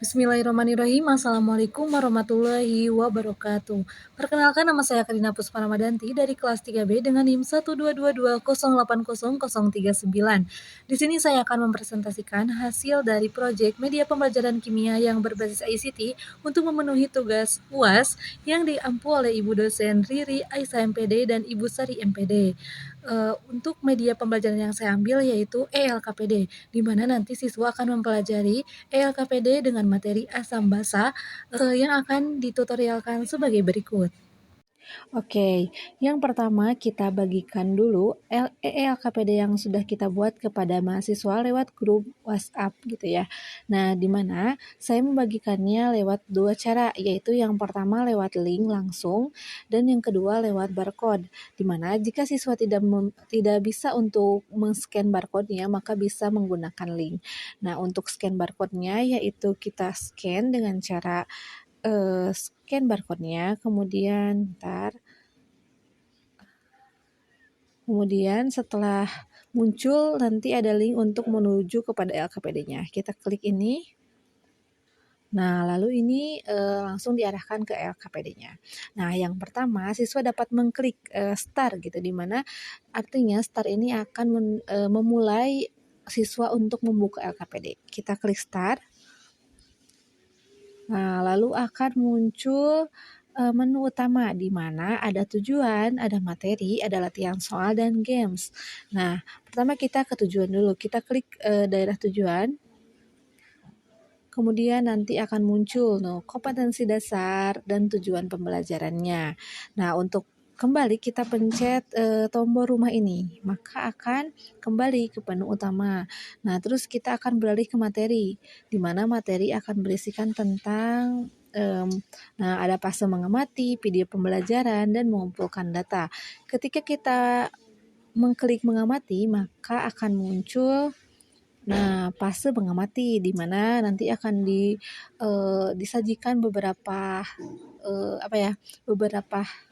Bismillahirrahmanirrahim. Assalamualaikum warahmatullahi wabarakatuh. Perkenalkan, nama saya Karina Pusparamadanti dari kelas 3B dengan NIM 12220800039. Di sini saya akan mempresentasikan hasil dari proyek media pembelajaran kimia yang berbasis ICT untuk memenuhi tugas UAS yang diampu oleh Ibu dosen Riri Aisyah MPD dan Ibu Sari MPD. Untuk media pembelajaran yang saya ambil yaitu ELKPD, di mana nanti siswa akan mempelajari ELKPD dengan materi asam basa yang akan ditutorialkan sebagai berikut. Oke, yang pertama kita bagikan dulu ELKPD yang sudah kita buat kepada mahasiswa lewat grup WhatsApp gitu ya. Nah, di mana saya membagikannya lewat dua cara, yaitu yang pertama lewat link langsung dan yang kedua lewat barcode. Di mana jika siswa tidak bisa untuk men-scan barcode-nya, maka bisa menggunakan link. Nah, untuk scan barcode-nya yaitu kita scan dengan cara scan barcode-nya, kemudian setelah muncul nanti ada link untuk menuju kepada LKPD-nya. Kita klik ini. Nah, lalu ini langsung diarahkan ke LKPD-nya. Nah, yang pertama siswa dapat mengklik start gitu, di mana artinya start ini akan memulai siswa untuk membuka LKPD. Kita klik start. Nah, lalu akan muncul menu utama di mana ada tujuan, ada materi, ada latihan soal dan games. Nah, pertama kita ke tujuan dulu. Kita klik daerah tujuan. Kemudian nanti akan muncul kompetensi dasar dan tujuan pembelajarannya. Nah, untuk kembali kita pencet tombol rumah ini, maka akan kembali ke menu utama. Nah, terus kita akan beralih ke materi, di mana materi akan berisikan tentang ada fase mengamati, video pembelajaran, dan mengumpulkan data. Ketika kita mengklik mengamati, maka akan muncul fase mengamati, di mana nanti akan disajikan beberapa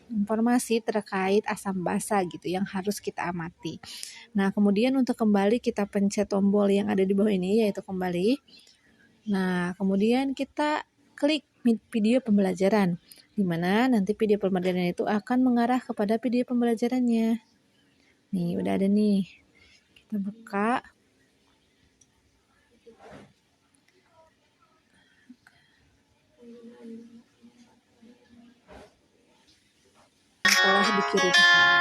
informasi terkait asam basa gitu yang harus kita amati. Nah, kemudian untuk kembali kita pencet tombol yang ada di bawah ini yaitu kembali. Nah, kemudian kita klik video pembelajaran, di mana nanti video pembelajaran itu akan mengarah kepada video pembelajarannya. Nih, udah ada nih. Kita buka. Telah dikirimkan.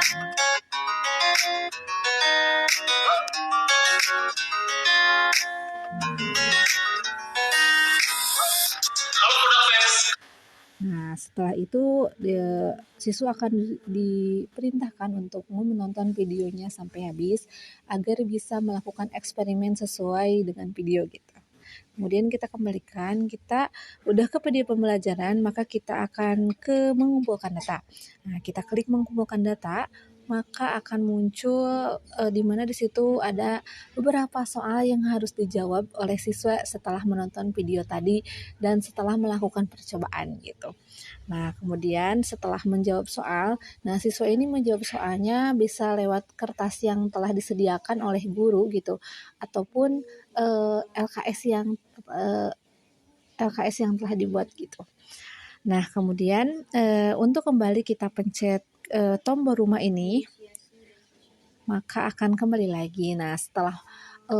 Nah, setelah itu siswa akan diperintahkan untuk menonton videonya sampai habis agar bisa melakukan eksperimen sesuai dengan video gitu. Kemudian kita kembalikan, kita udah ke video pembelajaran, maka kita akan ke mengumpulkan data. Nah, kita klik mengumpulkan data, maka akan muncul di mana di situ ada beberapa soal yang harus dijawab oleh siswa setelah menonton video tadi dan setelah melakukan percobaan gitu. Nah, kemudian setelah menjawab soal, siswa ini menjawab soalnya bisa lewat kertas yang telah disediakan oleh guru gitu, ataupun LKS yang telah dibuat gitu. Nah, kemudian untuk kembali kita pencet tombol rumah ini, maka akan kembali lagi. Nah, setelah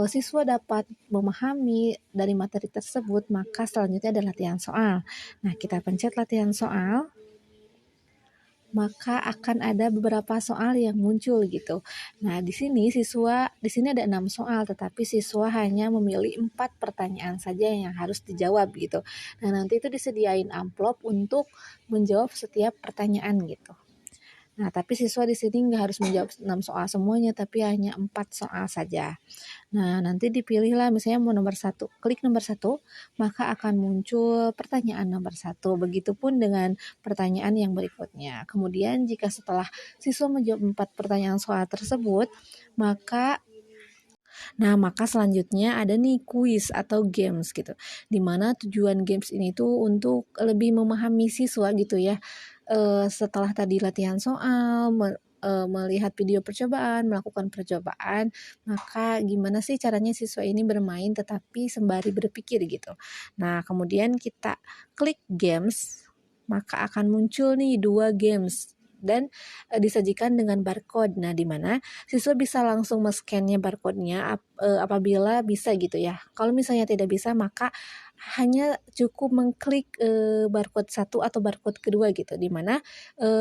siswa dapat memahami dari materi tersebut, maka selanjutnya ada latihan soal. Nah, kita pencet latihan soal, maka akan ada beberapa soal yang muncul gitu. Nah, di sini ada 6 soal, tetapi siswa hanya memilih 4 pertanyaan saja yang harus dijawab gitu. Nah, nanti itu disediain amplop untuk menjawab setiap pertanyaan gitu. Nah, tapi siswa di sini nggak harus menjawab 6 soal semuanya, tapi hanya 4 soal saja. Nah, nanti dipilihlah misalnya mau nomor 1. Klik nomor 1, maka akan muncul pertanyaan nomor 1. Begitupun dengan pertanyaan yang berikutnya. Kemudian jika setelah siswa menjawab 4 pertanyaan soal tersebut, maka selanjutnya ada nih kuis atau games gitu. Dimana tujuan games ini tuh untuk lebih memahami siswa gitu ya. Setelah tadi latihan soal, melihat video percobaan, melakukan percobaan, maka gimana sih caranya siswa ini bermain tetapi sembari berpikir gitu. Nah, kemudian kita klik games, maka akan muncul nih 2 games dan disajikan dengan barcode. Nah, di mana siswa bisa langsung men-scan-nya barcode-nya apabila bisa gitu ya. Kalau misalnya tidak bisa, maka hanya cukup mengklik barcode satu atau barcode kedua gitu, di mana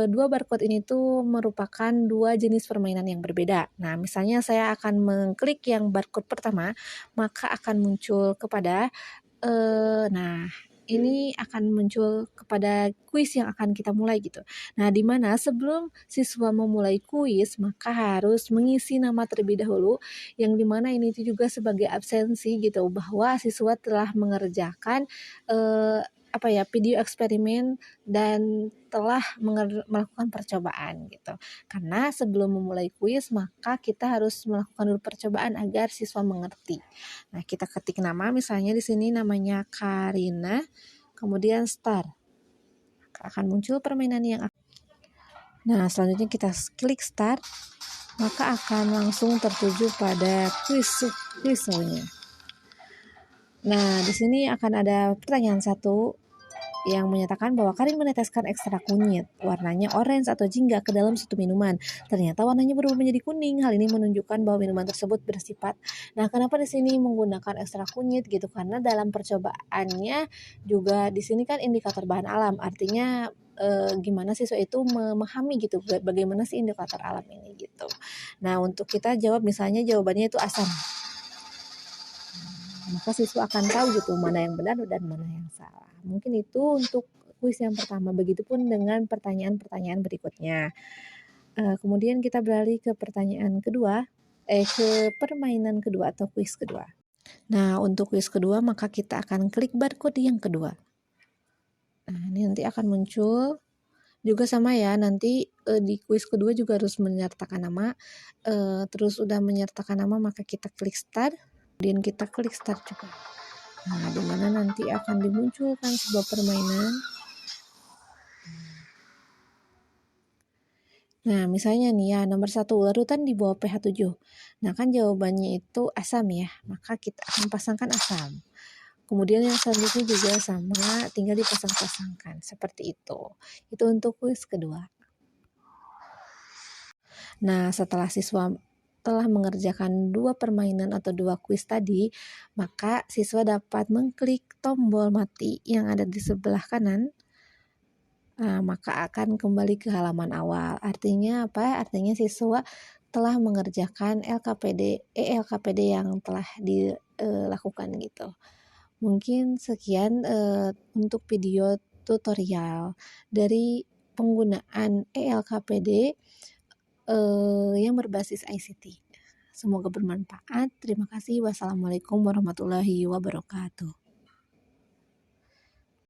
dua barcode ini tuh merupakan dua jenis permainan yang berbeda. Nah, misalnya saya akan mengklik yang barcode pertama, maka akan muncul kepada nah, ini akan muncul kepada kuis yang akan kita mulai gitu. Nah, di mana sebelum siswa memulai kuis, maka harus mengisi nama terlebih dahulu, yang di mana ini tuh juga sebagai absensi gitu, bahwa siswa telah mengerjakan video eksperimen dan telah melakukan percobaan gitu. Karena sebelum memulai kuis, maka kita harus melakukan dulu percobaan agar siswa mengerti. Nah, kita ketik nama, misalnya di sini namanya Karina, kemudian start. Akan muncul permainan yang Nah, selanjutnya kita klik start, maka akan langsung tertuju pada kuisnya. Nah, di sini akan ada pertanyaan 1 yang menyatakan bahwa Karin meneteskan ekstrak kunyit warnanya orange atau jingga ke dalam suatu minuman. Ternyata warnanya berubah menjadi kuning. Hal ini menunjukkan bahwa minuman tersebut bersifat. Nah, kenapa di sini menggunakan ekstrak kunyit gitu? Karena dalam percobaannya juga di sini kan indikator bahan alam. Artinya gimana siswa itu memahami gitu bagaimana sih indikator alam ini gitu. Nah, untuk kita jawab misalnya jawabannya itu asam. Maka siswa akan tahu gitu mana yang benar dan mana yang salah. Mungkin itu untuk kuis yang pertama. Begitupun dengan pertanyaan-pertanyaan berikutnya. Kemudian kita beralih ke pertanyaan kedua, ke permainan kedua atau kuis kedua. Nah, untuk kuis kedua maka kita akan klik barcode yang kedua. Nah, ini nanti akan muncul juga sama ya, nanti di kuis kedua juga harus menyertakan nama. Terus udah menyertakan nama maka kita klik start, kemudian kita klik start juga. Nah, di mana nanti akan dimunculkan sebuah permainan. Nah, misalnya nih ya, nomor 1, larutan di bawah pH 7. Nah, kan jawabannya itu asam ya, maka kita akan pasangkan asam. Kemudian yang selanjutnya juga sama, tinggal dipasang-pasangkan, seperti itu. Itu untuk kuis kedua. Nah, setelah siswa telah mengerjakan 2 permainan atau 2 kuis tadi, maka siswa dapat mengklik tombol mati yang ada di sebelah kanan. Maka akan kembali ke halaman awal. Artinya apa? Artinya siswa telah mengerjakan LKPD yang telah dilakukan gitu. Mungkin sekian untuk video tutorial dari penggunaan ELKPD yang berbasis ICT. Semoga bermanfaat. Terima kasih. Wassalamualaikum warahmatullahi wabarakatuh.